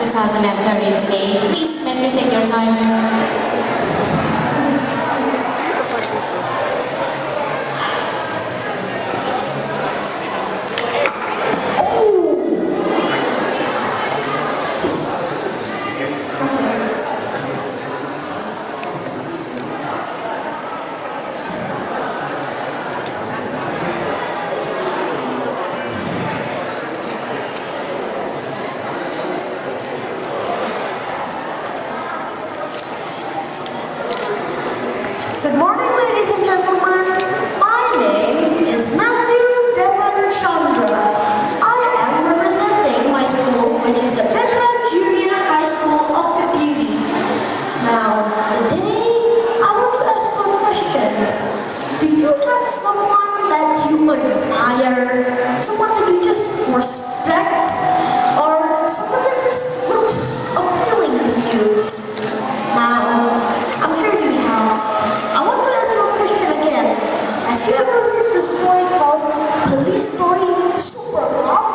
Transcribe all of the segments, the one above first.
2013 today. Please, Mattew, take your time. Good morning, ladies and gentlemen. My name is Mattew, Devon, and Candra. I am representing my school, which is the Petra Junior High School of Kediri. Now, today, I want to ask you a question. Do you have someone that you admire, someone that you just respect, or someone that just looks appealing to you? Now, I'm sure you have. I want to ask you a question again. Have you ever heard the story called Police Story Super Cop?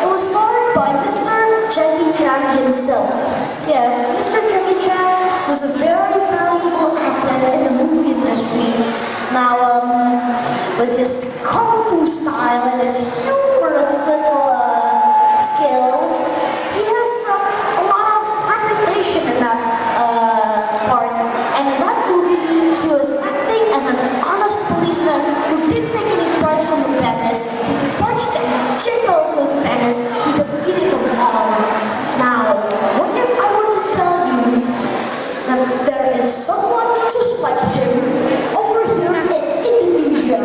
It was starred by Mr. Jackie Chan himself. Yes, Mr. Jackie Chan was a very valuable asset in the movie industry. Now, with his kung fu style and his humorous little skill, he has a lot of reputation in that part. And in that movie, he was acting as an honest policeman who didn't take any prize from the badness. He punched and kicked off those badness. He defeated them all. Now, what if I were to tell you that there is someone just like him over here in Indonesia?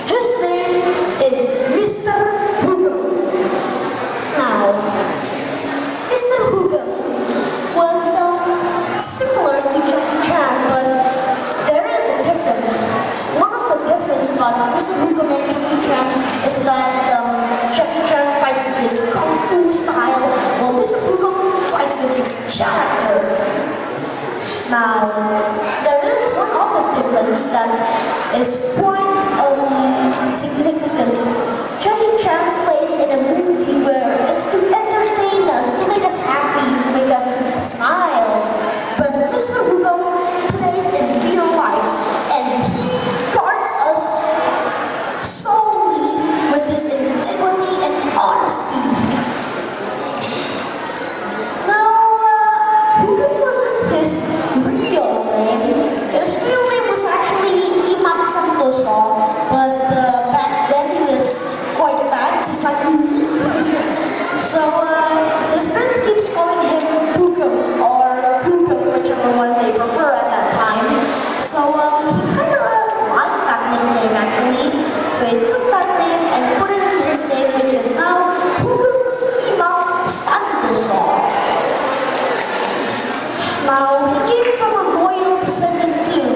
His name is Mr. Hugo. Now, Mr. Hugo was similar to Jackie Chan, but there is a difference. One of the difference about Mr. Hugo and Jackie Chan is that Jackie Chan fights with his kung fu style, while Mr. Hugo fights with his character. Now, there is one other difference that is quite significant. Jackie Chan plays in a movie where it's to entertain us, to make us happy, to make us smile. But Mr. Hugo plays in real life, and he guards us solely with his integrity and honesty. Now, Hugo wasn't his real name. His real name was actually Imam Santoso, but back then he was quite fat, just like me. So his friends keeps calling him Hugo, or Hugo, whichever one they prefer at that time. So he kind of liked that nickname actually. So he took that name and put it in his name, which is now Hugo Imam Santoso. Now, he came from a royal descendant too.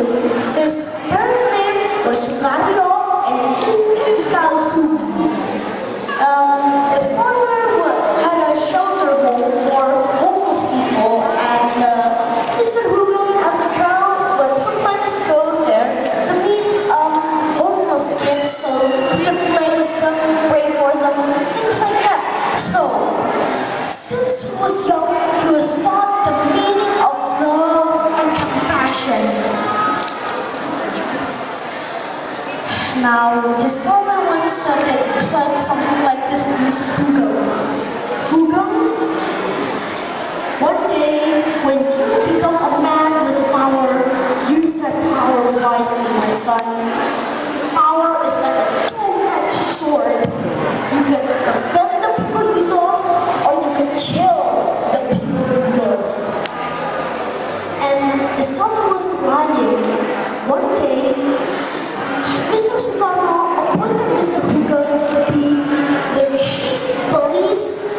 His parents' name was Sukario and Ikazu. His father had a shelter home for homeless people, and Mr. Hugo, as a child, would sometimes go there to meet homeless kids so he could play with them, pray for them, things like that. So, since he was young, he was taught the meaning of love and compassion. Now, his father once said something like this to Mr. Hugo. Hugo, one day when you become a man with power, use that power wisely, my son. Power is like a two-edged sword. You can defend the people you love, or you can kill the people you love. And his father wasn't lying. One day, Mr. Sukarno appointed Mr. Hugo to be the chief police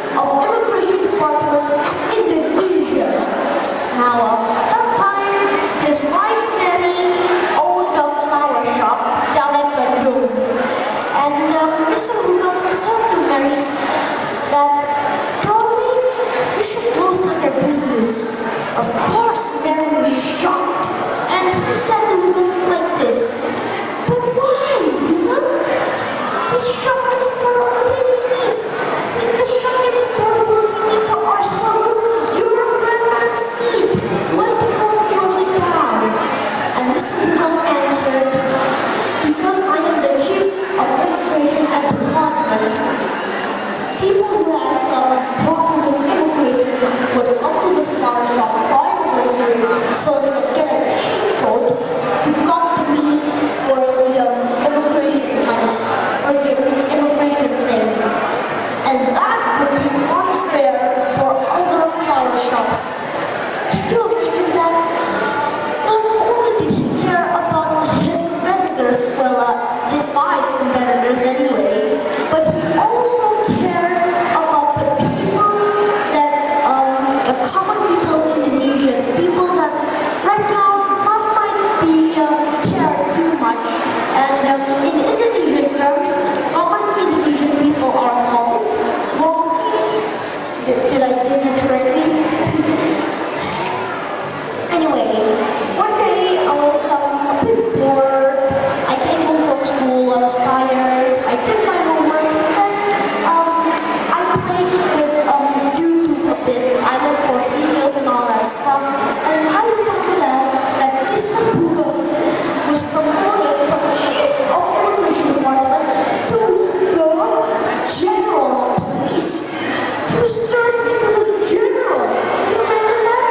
served me to the general. Can you imagine that?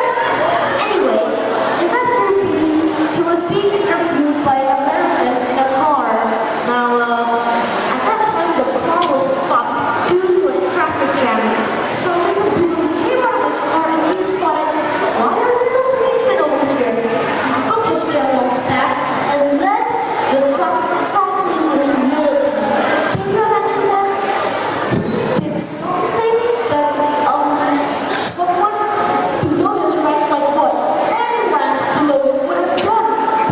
Anyway, in that movie, he was being interviewed by an American in a car. Now, at that time, the car was stopped due to a traffic jam. So Mr. Blue came out of his car and he spotted, why are there no policemen over here? He took his general staff and led the traffic firmly with humility. Can you imagine that? He did something that someone below his rank, like what any ranks below him would have done.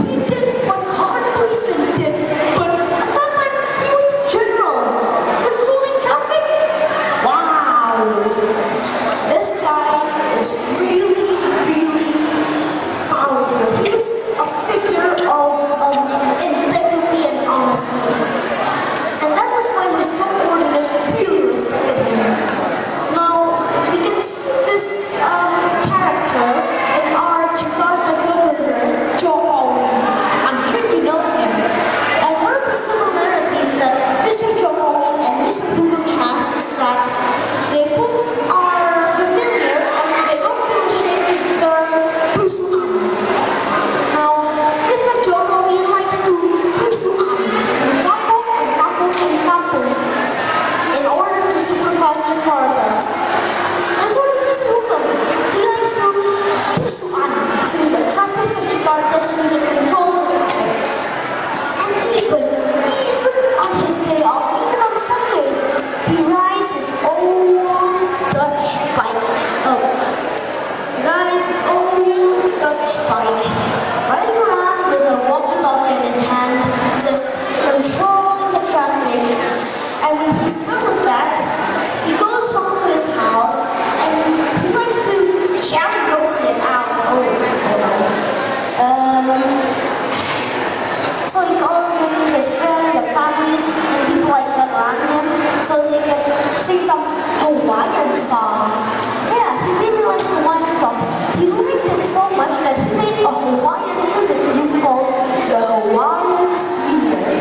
He did what common policemen did, but at that time he was the general, controlling traffic. Wow, this guy is really, really powerful. He's a figure of integrity and honesty, and that was why his subordinates really respected him. Now, we can see this character in our Jakarta governor, Jokowi. I'm sure you know him. And one of the similarities that Mr. Jokowi and Mr. Bugum has is that they both are familiar and they don't feel ashamed to use the term blusuan. Now, Mr. Jokowi likes to blusuan from kampung and kampung and kampung in order to supervise Jakarta. And so did Mr. Bugum. He likes to blusuan through the traffic of Jakarta through the control of traffic. And even on his day off, even on Sundays, he rides his old Dutch bike. He rides his old Dutch bike, riding around with a walkie-talkie in his hand, just controlling the traffic. And when he's done with that, he goes home to his house and he likes to karaoke it out. So he calls in his friends and families and people like that around him so they can sing some Hawaiian songs. Yeah, he really likes Hawaiian songs. He liked them so much that he made a Hawaiian music group called the Hawaiian Seniors.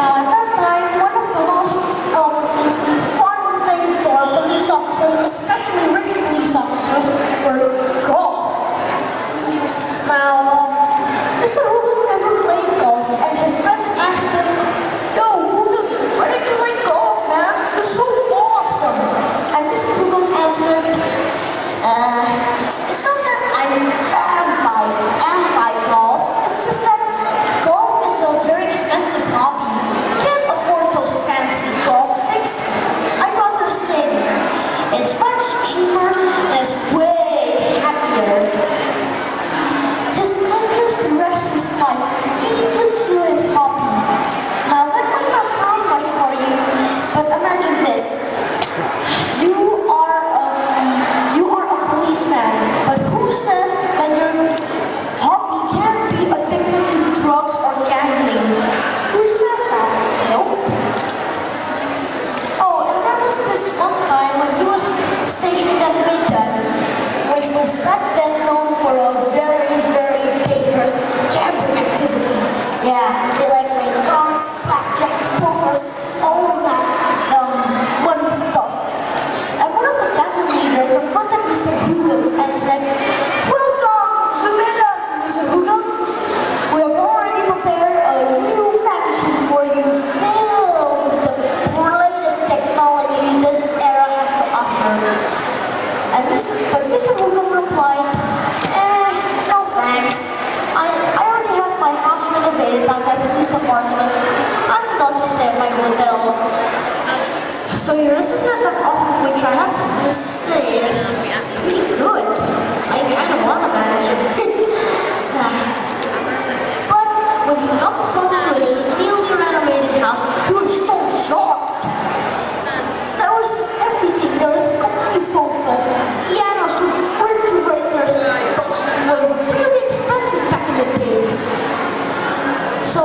Now at that time, one of the most fun things for police officers, especially rich police officers, were golf. Now, Mr. Hugum never played golf, and his friends asked him, "Yo, Hugum, why don't you like golf, man? It's so awesome." And Mr. Hugum answered, "It's not that I'm anti-golf. It's just that golf is a very expensive hobby. I can't afford those fancy golf sticks. I'd rather sing. It's much cheaper and it's way happier." His conscience directs his life, even through his hobby. Now that might not sound much for you, but imagine this. You are a policeman, but who says that your hobby can't be addicted to drugs or gambling? Who says that? Nope. Oh, and there was this one time when he was stationed at Medan, which was back then known for a very, very dangerous gambling activity. Yeah, they like playing cards, blackjacks, pokers, all of that money stuff. And one of the gambling leaders confronted Mr. Hugum and said, "Welcome to Medan, Mr. Hugum. We have already prepared a new mansion for you filled with the latest technology this era has to offer." And Mr. Hugum replied, "No thanks. I already have my house renovated by my police department. I think I'll just stay at my hotel." So this is at the office which I have to stay. It's pretty good. I kind of want to manage it. But when he comes home to his newly renovated house, he was so shocked. There was everything. There was comfy sofas, pianos, refrigerators. Those were really expensive back in the days. So